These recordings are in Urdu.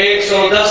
110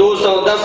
210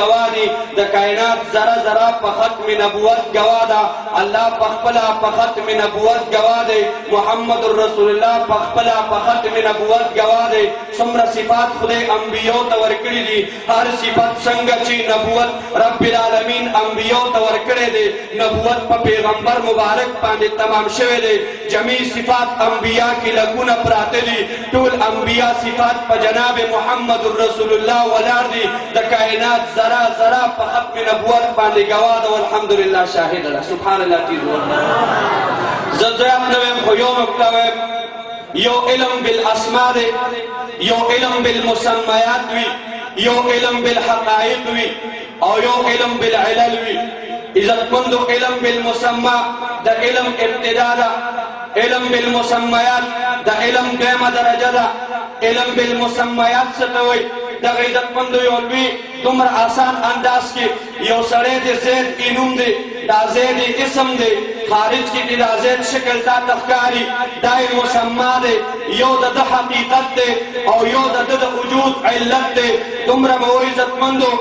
گواه دی د کائنات ذره ذره په ختم نبوت گواه ده الله په خپل په ختم نبوت گواه دی محمد رسول الله په خپل په ختم نبوت گواه دی څومره صفات خدای انبیو ته ورکړي دي هر صفت څنګه چې نبوت رب العالمین انبیو ته ورکړي دي نبوت په پیغمبر مبارک باندې تمام شوه دي جميع صفات انبیا کې لګونه پراته دي ټول انبیا صفات په جناب محمد رسول الله ولار دي د کائنات ذره ذره په ختم نبوت باندې گواه ده والحمدلله شاهد ده سبحان الله تیز زړه نو خو یو نقطه یو علم بالاسماء دی یو علم بالمسمیات وی یو علم بالحقائق وی او یو علم بالعلل وی عزت مندو علم بالمسمى دا علم ابتدا دا علم بالمسمیات دا علم دیمه درجه دا علم بالمسمیات ستوي دا عزت مندو یو لوی دومره آسان انداز کې یو سړی د زید انوم دی دا زید اسم دی خارج کی دا زید شکل تا تخکاری دا مسمى دی یو د حقیقت دی او یو د وجود علت دی دومره مو عزت مندو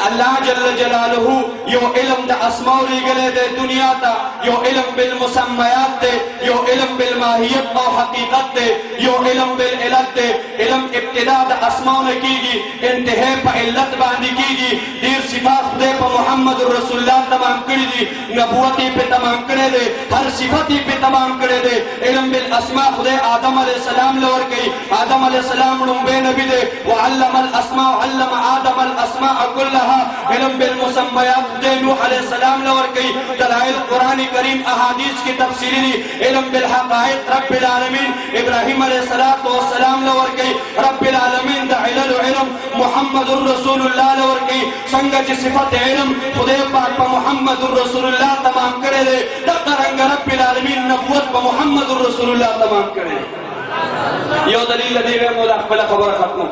الله جل جلاله یو علم د اسماء لګلې دی دنیا ته یو علم بالمسمیات دی یو علم بالماهیت او حقیقت دی یو علم بالعلت دی علم ابتدا د اسماء نه کیږي انتها په علت باندې کیږي ډیر صفات خدای په محمد رسول الله تمام کړی دي نبوت په تمام کړی دی هر صفت په تمام کړی دی علم بالاسماء خدای آدم علیه السلام لور کوي آدم علیه السلام لومبه نبی دی وعلم الاسماء علم آدم الاسماء كلها علم بالمسمیات خدای نوح علیه السلام لور کوي دلائل قران کریم احادیث کی تفسیری دی علم بالحقائق رب العالمین ابراهیم علیه السلام لور کوي رب العالمین د علم محمد رسول الله لور کوي څنګه چې صفت علم خدای پاک په محمد رسول الله تمام کړی دی د رنګ رب العالمین نبوت په محمد رسول الله تمام کړی دی یو دلیل دی مو د خپل خبره ختمه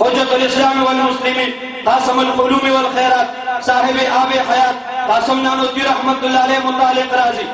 حجت الاسلام والمسلمین قاسم القلوب والخيرات صاحب آب حیات قاسم نانوتوی رحمت اللہ علیہ متعلق راضی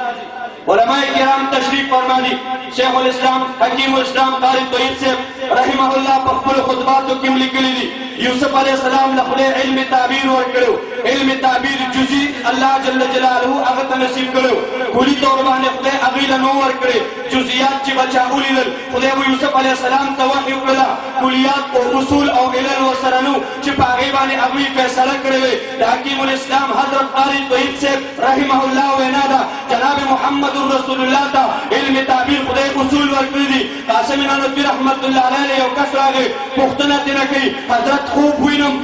علماء کرام تشریف فرمانی شیخ الاسلام حکیم الاسلام قاری طیب سے رحمہ اللہ پخبر خطباتو کم لکلی دی یوسف علیہ السلام لخلے علم تعبیر ورکڑو علم تعبیر جزی اللہ جل جلالہ اغت نصیب کرو کلی طور بانے خدے اغیل نو ورکڑے جزیات چی بچا اولی لل خدے ابو یوسف علیہ السلام توحی اکلا کلیات و اصول او علل و سرنو چی پاگی بانے اغوی فیصلہ کروے حکیم الاسلام حضرت قاری طیب سے رحمہ اللہ وینادا جناب محمد رسول اللہ تا علم تعبیر خدے اصول ورکڑی دی قاسم نانوتوی رحمت اللہ علیہ یو کس راگے پختنہ تنکی حضرت خوب وینم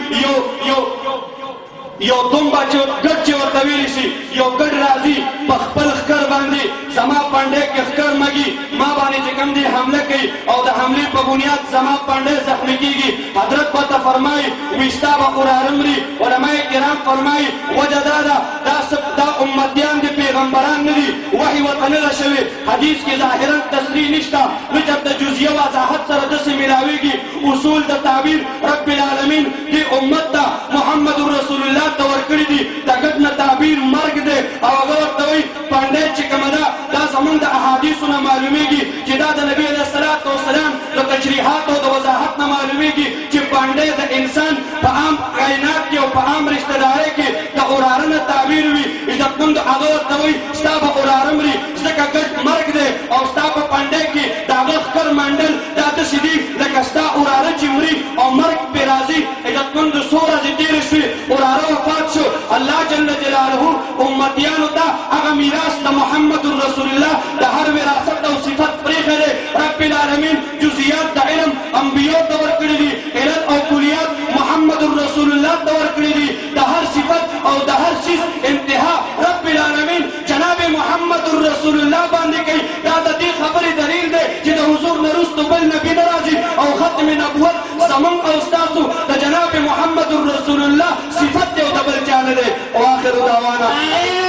یو دمبا گڑ چی ورطویلی شی یو گڑ رازی بخپل خکر باندی زما پانڈے کے خکر مگی ما بانی چکم دی حملہ کی او دا حملی پا بنیاد زما پانڈے زخمی کی گی حضرت باتا فرمائی ویشتا با قرارم ری علماء کرام فرمائی وجہ دا امتیان دی پیغمبران ندی وحی وطن رشوی حدیث کی ظاہران تصریح نشتا جب دا جزیہ وضاحت سر دس ملاوی گی اصول دا تعبیر رب العالمین دی امت دا محمد رسول اللہ تورکڑی دی تگدنا تعبیر مرگ دے او اگر توی پانڈے چکمدا دا زمان دا احادیثنا معلومی گی چی دا نبی علیہ السلام دا تشریحات و دا وضاحت نا معلومی گی چی پانڈے دا انسان پا عام کائنات کی و پا عام رشتہ دارے کی دا قرارن تعبیر وی عزت مند اگر توی ستا با قرارم ری ستا گد مرگ دے او ستا پا پانڈے کی دا غخ کر مندل دا تشدی لکا ستا قرارن چی مری او مرگ پی رازی عزت مند سورا زی دیر شوی قرارن وفات شو اللہ جل جلالہ امتیانو تا اغا میراث دا محمد رسول اللہ دا ہر وراثت و صفت فریق دے رب العالمین جزیات دا علم انبیاء دور کری دی علت او کلیات محمد رسول اللہ دور کری دی دا ہر صفت او دا ہر چیز انتہا رب العالمین جناب محمد رسول اللہ باندے کئی دا دی خبری دلیل دے جی دا حضور نرست بل نبی نرازی او ختم نبوت زمان او استاسو دا جناب محمد رسول اللہ صفت دے و دبل جانے دے وآخر دعوانا ہے